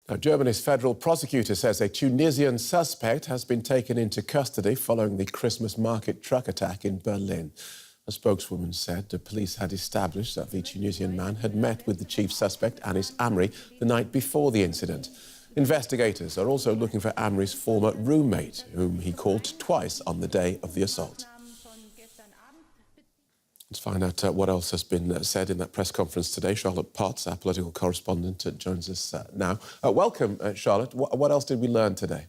Now, Germany's federal prosecutor says a Tunisian suspect has been taken into custody following the Christmas market truck attack in Berlin. A spokeswoman said the police had established that the Tunisian man had met with the chief suspect, Anis Amri, the night before the incident. Investigators are also looking for Amri's former roommate, whom he called twice on the day of the assault. Let's find out what else has been said in that press conference today. Charlotte Potts, our political correspondent, joins us now. Welcome, Charlotte. What else did we learn today?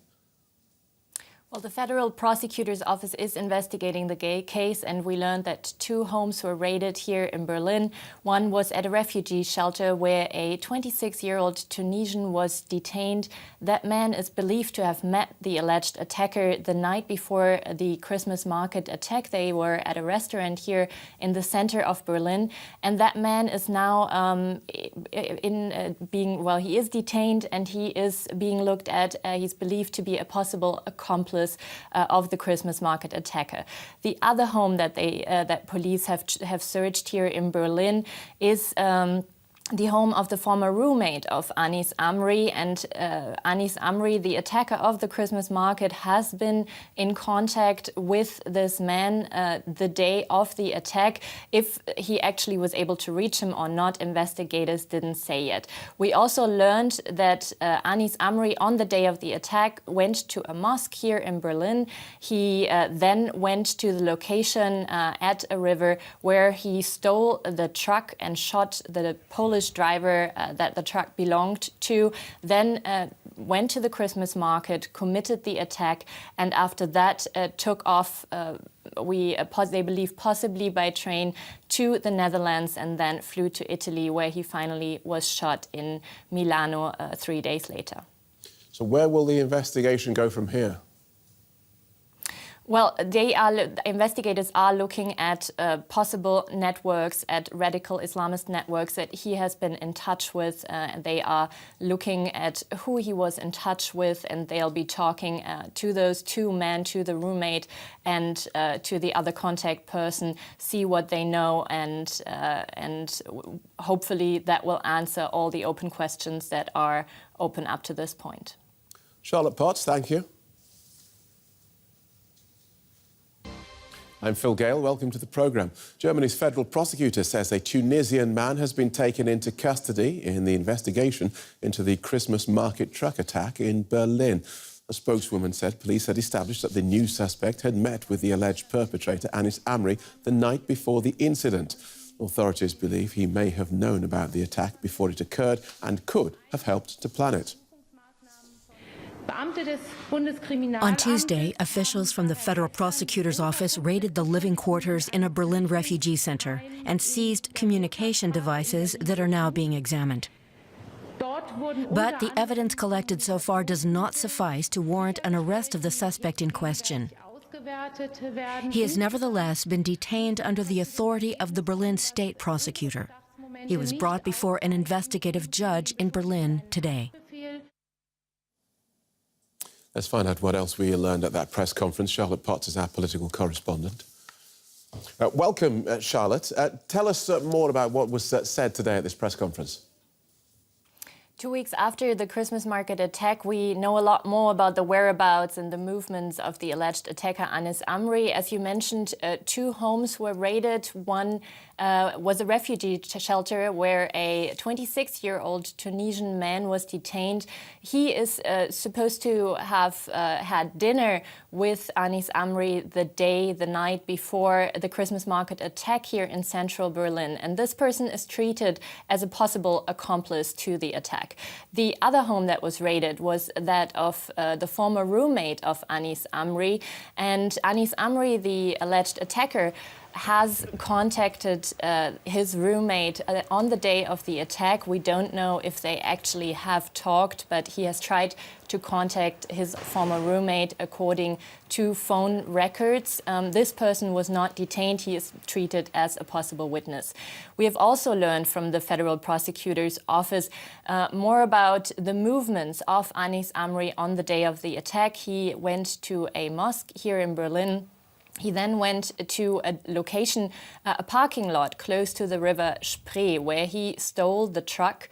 Well, the Federal Prosecutor's Office is investigating the case, and we learned that 2 homes were raided here in Berlin. One was at a refugee shelter where a 26-year-old Tunisian was detained. That man is believed to have met the alleged attacker the night before the Christmas market attack. They were at a restaurant here in the center of Berlin, and that man is now he is detained and he is being looked at. He's believed to be a possible accomplice of the Christmas market attacker. The other home that that police have searched here in Berlin is the home of the former roommate of Anis Amri, and Anis Amri, the attacker of the Christmas market, has been in contact with this man the day of the attack. If he actually was able to reach him or not, investigators didn't say yet. We also learned that Anis Amri, on the day of the attack, went to a mosque here in Berlin. He then went to the location at a river where he stole the truck and shot the Polish driver that the truck belonged to, then went to the Christmas market, committed the attack, and after that took off, they believe possibly by train, to the Netherlands, and then flew to Italy, where he finally was shot in Milano 3 days later. So where will the investigation go from here? Well, investigators are looking at possible networks, at radical Islamist networks that he has been in touch with. They are looking at who he was in touch with, and they'll be talking to those 2 men, to the roommate and to the other contact person, see what they know, and hopefully that will answer all the open questions that are open up to this point. Charlotte Potts, thank you. I'm Phil Gale. Welcome to the programme. Germany's federal prosecutor says a Tunisian man has been taken into custody in the investigation into the Christmas market truck attack in Berlin. A spokeswoman said police had established that the new suspect had met with the alleged perpetrator, Anis Amri, the night before the incident. Authorities believe he may have known about the attack before it occurred and could have helped to plan it. On Tuesday, officials from the Federal Prosecutor's Office raided the living quarters in a Berlin refugee center and seized communication devices that are now being examined. But the evidence collected so far does not suffice to warrant an arrest of the suspect in question. He has nevertheless been detained under the authority of the Berlin state prosecutor. He was brought before an investigative judge in Berlin today. Let's find out what else we learned at that press conference. Charlotte Potts is our political correspondent. Welcome, Charlotte. Tell us more about what was said today at this press conference. 2 weeks after the Christmas market attack, we know a lot more about the whereabouts and the movements of the alleged attacker, Anis Amri. As you mentioned, 2 homes were raided. One was a refugee shelter where a 26-year-old Tunisian man was detained. He is supposed to have had dinner with Anis Amri the night before the Christmas market attack here in central Berlin. And this person is treated as a possible accomplice to the attack. The other home that was raided was that of the former roommate of Anis Amri. And Anis Amri, the alleged attacker, has contacted his roommate on the day of the attack. We don't know if they actually have talked, but he has tried to contact his former roommate according to phone records. This person was not detained. He is treated as a possible witness. We have also learned from the Federal Prosecutor's Office more about the movements of Anis Amri on the day of the attack. He went to a mosque here in Berlin He then went to a location, a parking lot close to the river Spree, where he stole the truck.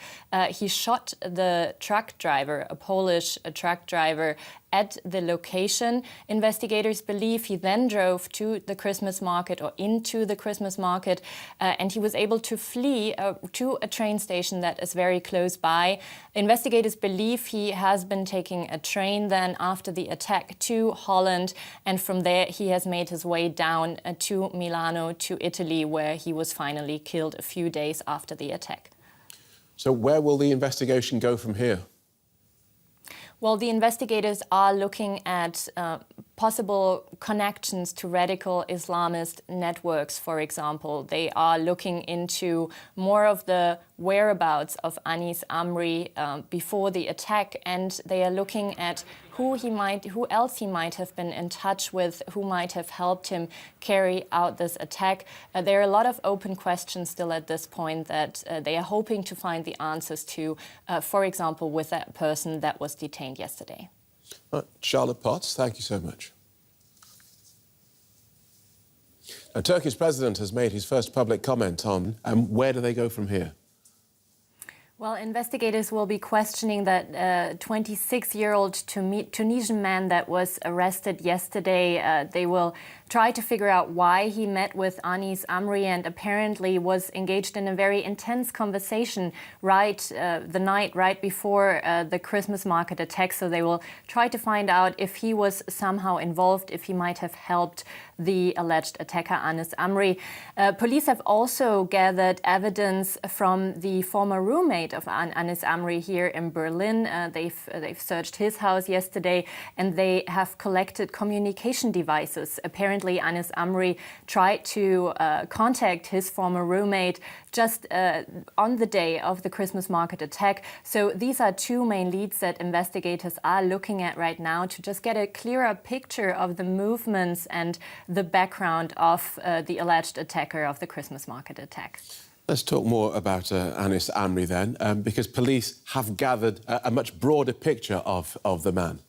He shot the truck driver, a Polish truck driver, at the location. Investigators believe he then drove to the Christmas market or into the Christmas market, and he was able to flee to a train station that is very close by. Investigators believe he has been taking a train then after the attack to Holland, and from there he has made his way down to Milano, to Italy, where he was finally killed a few days after the attack. So where will the investigation go from here? Well, the investigators are looking at possible connections to radical Islamist networks, for example. They are looking into more of the whereabouts of Anis Amri before the attack, and they are looking at who else he might have been in touch with, who might have helped him carry out this attack. There are a lot of open questions still at this point that they are hoping to find the answers to, for example, with that person that was detained yesterday. Charlotte Potts, thank you so much. Now, Turkey's president has made his first public comment on where do they go from here? Well, investigators will be questioning that 26-year-old Tunisian man that was arrested yesterday. They will try to figure out why he met with Anis Amri and apparently was engaged in a very intense conversation the night right before the Christmas market attack. So they will try to find out if he was somehow involved, if he might have helped the alleged attacker Anis Amri. Police have also gathered evidence from the former roommate of Anis Amri here in Berlin. They've searched his house yesterday, and they have collected communication devices. Apparently, Anis Amri tried to contact his former roommate just on the day of the Christmas market attack. So these are two main leads that investigators are looking at right now to just get a clearer picture of the movements and the background of the alleged attacker of the Christmas market attack. Let's talk more about Anis Amri then, because police have gathered a much broader picture of the man.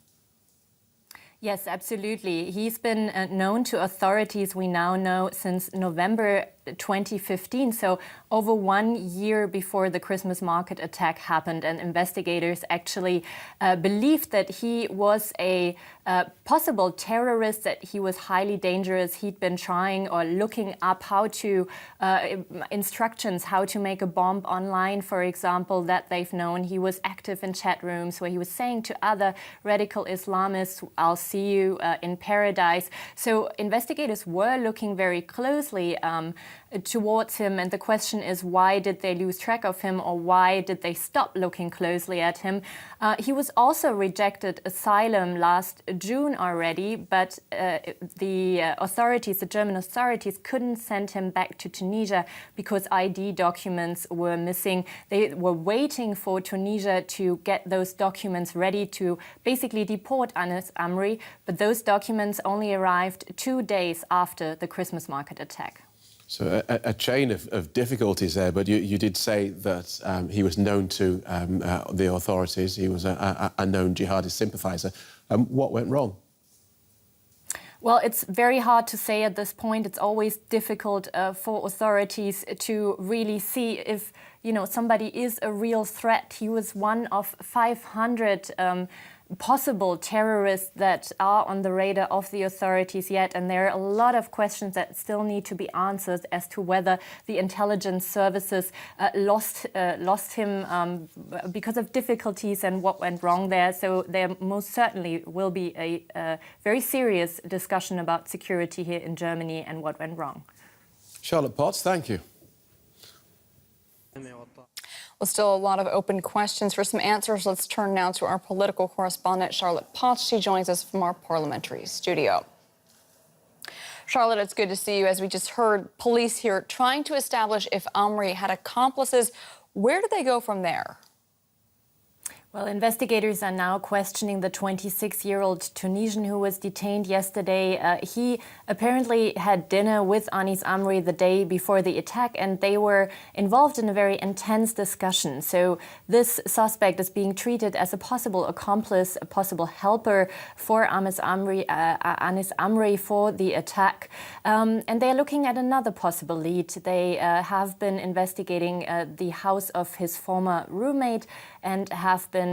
Yes, absolutely. He's been known to authorities, we now know, since November 2015, so over 1 year before the Christmas market attack happened, and investigators actually believed that he was a possible terrorist, that he was highly dangerous. He'd been trying or looking up how to instructions, how to make a bomb online, for example, that they've known. He was active in chat rooms where he was saying to other radical Islamists, "I'll see you in paradise." So investigators were looking very closely towards him, and the question is, why did they lose track of him, or why did they stop looking closely at him? He was also rejected asylum last June already, but the authorities, the German authorities, couldn't send him back to Tunisia because ID documents were missing. They were waiting for Tunisia to get those documents ready to basically deport Anis Amri, but those documents only arrived 2 days after the Christmas market attack. So a chain of difficulties there, but you did say that he was known to the authorities. He was a known jihadist sympathiser. What went wrong? Well, it's very hard to say at this point. It's always difficult for authorities to really see if, somebody is a real threat. He was one of 500 possible terrorists that are on the radar of the authorities yet, and there are a lot of questions that still need to be answered as to whether the intelligence services lost him because of difficulties and what went wrong there. So there most certainly will be a very serious discussion about security here in Germany and what went wrong. Charlotte Potts, thank you. Well, still a lot of open questions. For some answers, let's turn now to our political correspondent, Charlotte Potts. She joins us from our parliamentary studio. Charlotte, it's good to see you. As we just heard, police here trying to establish if Amri had accomplices. Where do they go from there? Well, investigators are now questioning the 26-year-old Tunisian who was detained yesterday. He apparently had dinner with Anis Amri the day before the attack, and they were involved in a very intense discussion. So this suspect is being treated as a possible accomplice, a possible helper for Anis Amri for the attack. And they're looking at another possible lead. They have been investigating the house of his former roommate and have been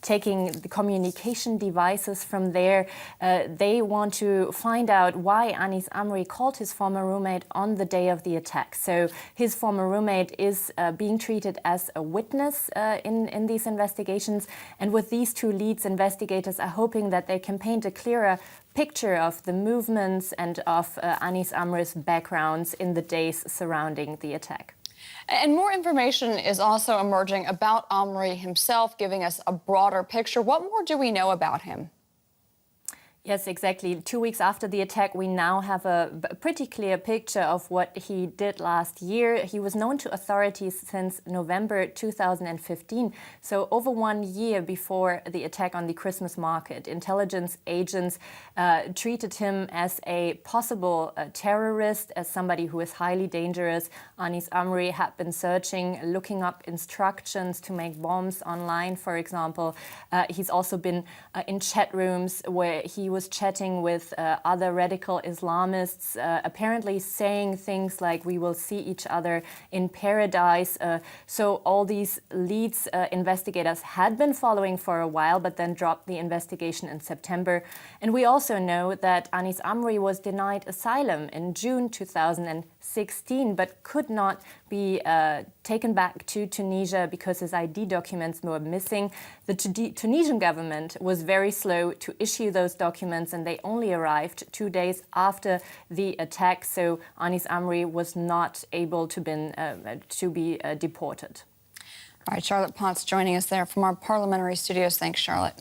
taking the communication devices from there. They want to find out why Anis Amri called his former roommate on the day of the attack. So his former roommate is being treated as a witness in these investigations. And with these two leads, investigators are hoping that they can paint a clearer picture of the movements and of Anis Amri's backgrounds in the days surrounding the attack. And more information is also emerging about Amri himself, giving us a broader picture. What more do we know about him? Yes, exactly. 2 weeks after the attack, we now have a pretty clear picture of what he did last year. He was known to authorities since November 2015, so over 1 year before the attack on the Christmas market. Intelligence agents treated him as a possible terrorist, as somebody who is highly dangerous. Anis Amri had been searching, looking up instructions to make bombs online, for example. He's also been in chat rooms where he was chatting with other radical Islamists, apparently saying things like, "We will see each other in paradise." So all these leads investigators had been following for a while, but then dropped the investigation in September. And we also know that Anis Amri was denied asylum in June 2016, but could not be taken back to Tunisia because his ID documents were missing. The Tunisian government was very slow to issue those documents, and they only arrived 2 days after the attack. So Anis Amri was not able to be deported. All right, Charlotte Potts joining us there from our parliamentary studios. Thanks, Charlotte.